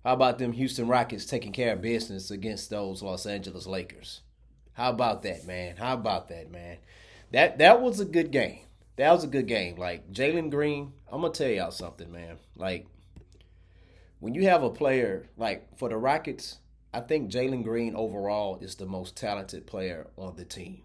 How about them Houston Rockets taking care of business against those Los Angeles Lakers? How about that, man? How about that, man? That was a good game. That was a good game. Like Jalen Green, I'm gonna tell y'all something, man. Like when you have a player like for the Rockets, I think Jalen Green overall is the most talented player on the team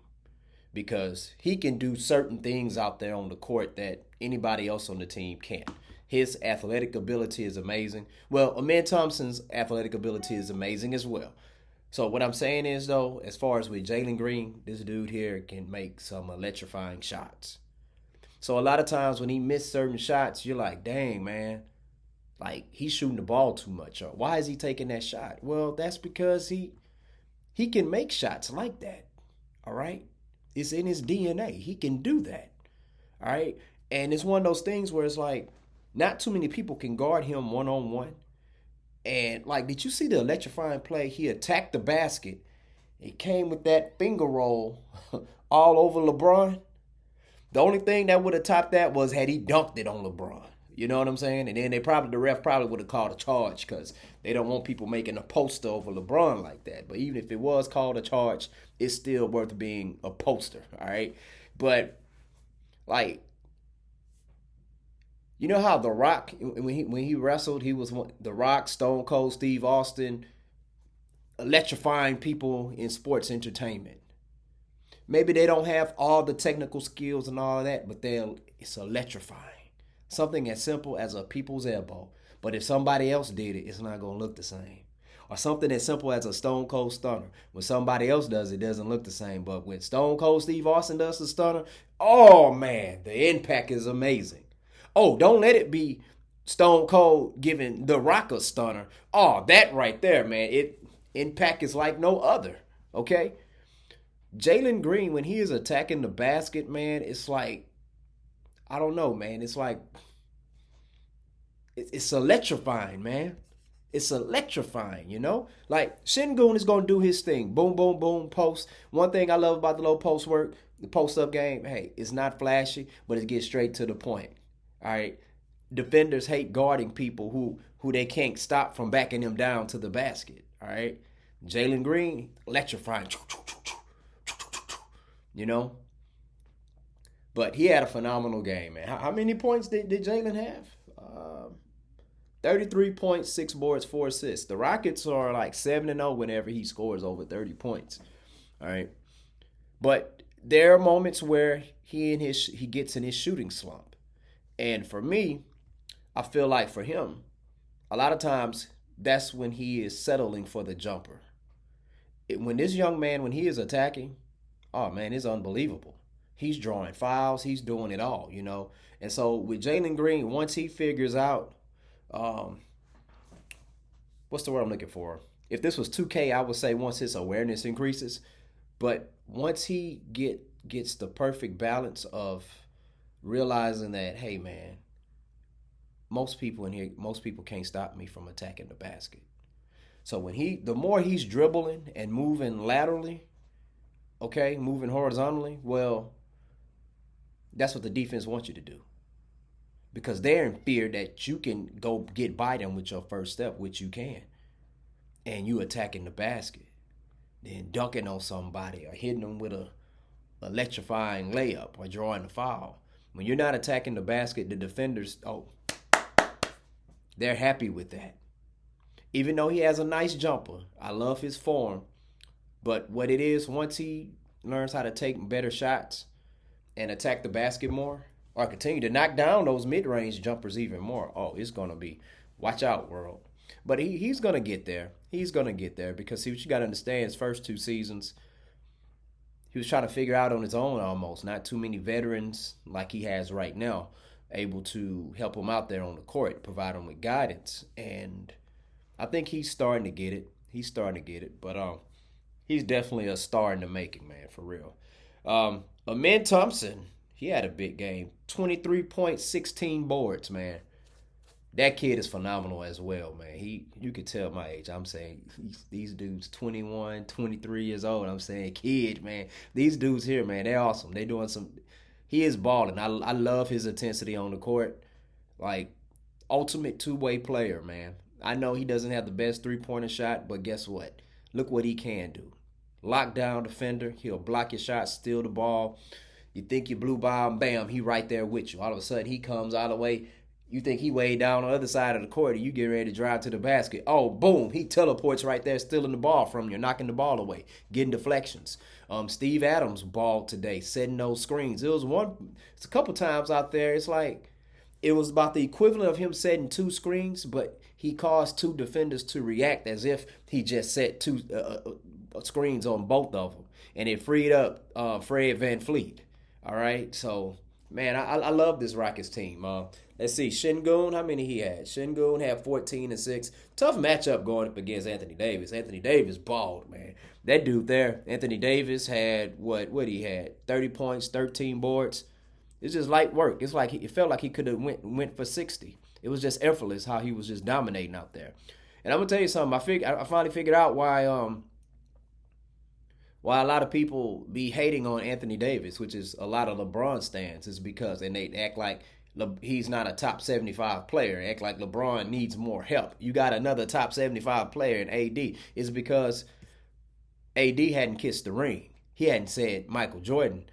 because he can do certain things out there on the court that anybody else on the team can't. His athletic ability is amazing. Well, Amen Thompson's athletic ability is amazing as well. So what I'm saying is though, as far as with Jalen Green, this dude here can make some electrifying shots. So a lot of times when he missed certain shots, you're like, dang man, like he's shooting the ball too much. Or why is he taking that shot? Well, that's because he can make shots like that. All right. It's in his DNA. He can do that. All right. And it's one of those things where it's like not too many people can guard him one on one. And like, did you see the electrifying play? He attacked the basket. He came with that finger roll all over LeBron. The only thing that would have topped that was had he dunked it on LeBron. You know what I'm saying? And then the ref probably would have called a charge because they don't want people making a poster over LeBron like that. But even if it was called a charge, it's still worth being a poster. All right. But like, you know how The Rock when he wrestled, he was The Rock, Stone Cold Steve Austin, electrifying people in sports entertainment. Maybe they don't have all the technical skills and all of that, but it's electrifying. Something as simple as a people's elbow. But if somebody else did it, it's not going to look the same. Or something as simple as a Stone Cold Stunner. When somebody else does it, it doesn't look the same. But when Stone Cold Steve Austin does the stunner, oh man, the impact is amazing. Oh, don't let it be Stone Cold giving The Rock a stunner. Oh, that right there, man. It impact is like no other. Okay? Jalen Green, when he is attacking the basket, man, it's like, I don't know, man. It's like, it's electrifying, man. It's electrifying, you know? Like, Shingun is going to do his thing. Boom, boom, boom, post. One thing I love about the little post work, the post-up game, hey, it's not flashy, but it gets straight to the point. All right? Defenders hate guarding people who they can't stop from backing them down to the basket. All right? Jalen Green, electrifying. You know? But he had a phenomenal game, man. How many points did Jalen have? 33 points, 6 boards, 4 assists. The Rockets are like 7-0 whenever he scores over 30 points. All right. But there are moments where he gets in his shooting slump. And for me, I feel like for him, a lot of times that's when he is settling for the jumper. When this young man, when he is attacking, oh man, it's unbelievable. He's drawing fouls. He's doing it all, you know. And so with Jalen Green, once he figures out, um, what's the word I'm looking for? If this was 2K, I would say once his awareness increases. But once he gets the perfect balance of realizing that, hey man, most people can't stop me from attacking the basket. So the more he's dribbling and moving laterally, okay, moving horizontally, well, that's what the defense wants you to do. Because they're in fear that you can go get by them with your first step, which you can. And you attacking the basket. Then dunking on somebody or hitting them with a electrifying layup or drawing a foul. When you're not attacking the basket, the defenders, they're happy with that. Even though he has a nice jumper, I love his form. But what it is, once he learns how to take better shots and attack the basket more, or continue to knock down those mid-range jumpers even more, oh, it's going to be, watch out, world. But he's going to get there. He's going to get there because, see, what you got to understand, his first 2 seasons, he was trying to figure out on his own almost. Not too many veterans like he has right now able to help him out there on the court, provide him with guidance. And I think he's starting to get it. He's starting to get it. But he's definitely a star in the making, man, for real. Amen Thompson, he had a big game. 23 points, 16 boards, man. That kid is phenomenal as well, man. You could tell my age. I'm saying these dudes 21, 23 years old. I'm saying kid, man. These dudes here, man, they're awesome. They doing some. He is balling. I love his intensity on the court. Like ultimate two-way player, man. I know he doesn't have the best three-pointer shot, but guess what? Look what he can do. Lockdown defender. He'll block your shot, steal the ball. You think you blew by him, bam, he right there with you. All of a sudden, he comes all the way. You think he way down on the other side of the court, and you get ready to drive to the basket. Oh, boom, he teleports right there, stealing the ball from you, knocking the ball away, getting deflections. Steve Adams balled today, setting those screens. It's a couple times out there. It's like it was about the equivalent of him setting two screens, but he caused two defenders to react as if he just set two screens on both of them, and it freed up Fred VanVleet. All right, so man, I love this Rockets team. Let's see, Şengün, how many he had? Şengün had 14 and 6. Tough matchup going up against Anthony Davis. Anthony Davis balled, man. That dude there, Anthony Davis had what he had? 30 points, 13 boards. It's just light work. It's like it felt like he could have went for 60. It was just effortless how he was just dominating out there. And I'm gonna tell you something. I finally figured out why a lot of people be hating on Anthony Davis, which is a lot of LeBron stands, is because and they act like he's not a top 75 player, act like LeBron needs more help. You got another top 75 player in AD. It's because AD hadn't kissed the ring. He hadn't said Michael Jordan.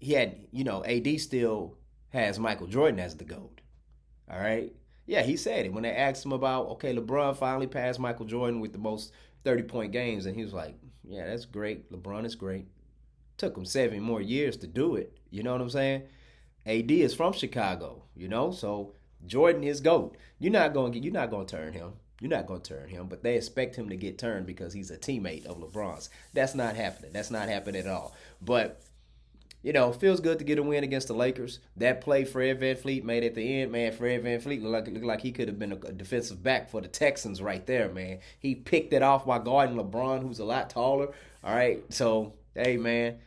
He had, AD still has Michael Jordan as the GOAT. All right? Yeah, he said it when they asked him about, okay, LeBron finally passed Michael Jordan with the most 30-point games, and he was like, yeah, that's great. LeBron is great. Took him 7 more years to do it. You know what I'm saying? AD is from Chicago, so Jordan is GOAT. You're not gonna turn him. You're not gonna turn him, but they expect him to get turned because he's a teammate of LeBron's. That's not happening. That's not happening at all. But it feels good to get a win against the Lakers. That play Fred VanVleet made at the end, man, Fred VanVleet looked like he could have been a defensive back for the Texans right there, man. He picked it off while guarding LeBron, who's a lot taller. All right, so, hey, man,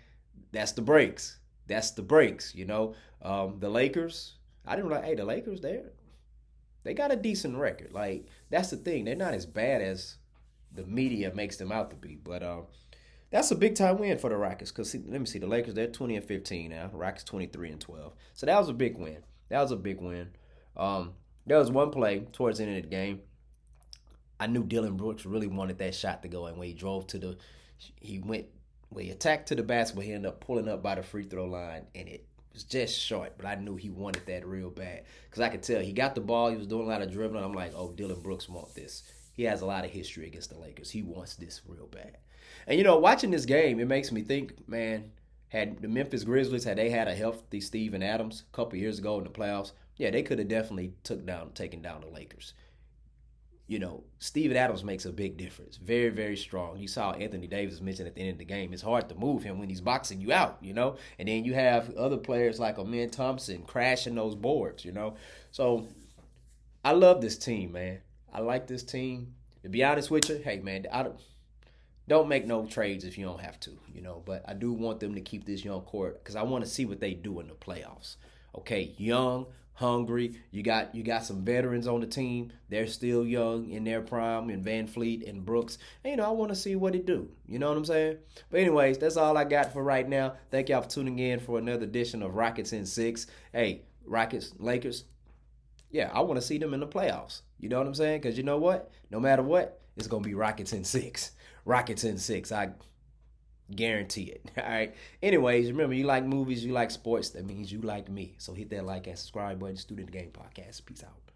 that's the breaks. That's the breaks, The Lakers, the Lakers, they got a decent record. Like, that's the thing. They're not as bad as the media makes them out to be, but that's a big time win for the Rockets. Cause let me see, the Lakers they're 20 and 15 now. Rockets 23 and 12. So that was a big win. There was one play towards the end of the game. I knew Dylan Brooks really wanted that shot to go, and when he attacked to the basket, he ended up pulling up by the free throw line, and it was just short. But I knew he wanted that real bad because I could tell he got the ball. He was doing a lot of dribbling. I'm like, oh, Dylan Brooks wants this. He has a lot of history against the Lakers. He wants this real bad. And, watching this game, it makes me think, man, had the Memphis Grizzlies, had they had a healthy Steven Adams a couple years ago in the playoffs, yeah, they could have definitely taken down the Lakers. Steven Adams makes a big difference. Very, very strong. You saw Anthony Davis mention at the end of the game, it's hard to move him when he's boxing you out, And then you have other players like Amen Thompson crashing those boards, So I love this team, man. I like this team. To be honest with you, hey, man, don't make no trades if you don't have to, But I do want them to keep this young core because I want to see what they do in the playoffs. Okay, young, hungry. You got some veterans on the team. They're still young in their prime, and VanVleet and Brooks. And, I want to see what it do. You know what I'm saying? But anyways, that's all I got for right now. Thank y'all for tuning in for another edition of Rockets in 6. Hey, Rockets, Lakers. Yeah, I want to see them in the playoffs. You know what I'm saying? Because you know what? No matter what, it's going to be Rockets in 6. Rockets in 6. I guarantee it. All right. Anyways, remember, you like movies, you like sports. That means you like me. So hit that like and subscribe button. Student Game Podcast. Peace out.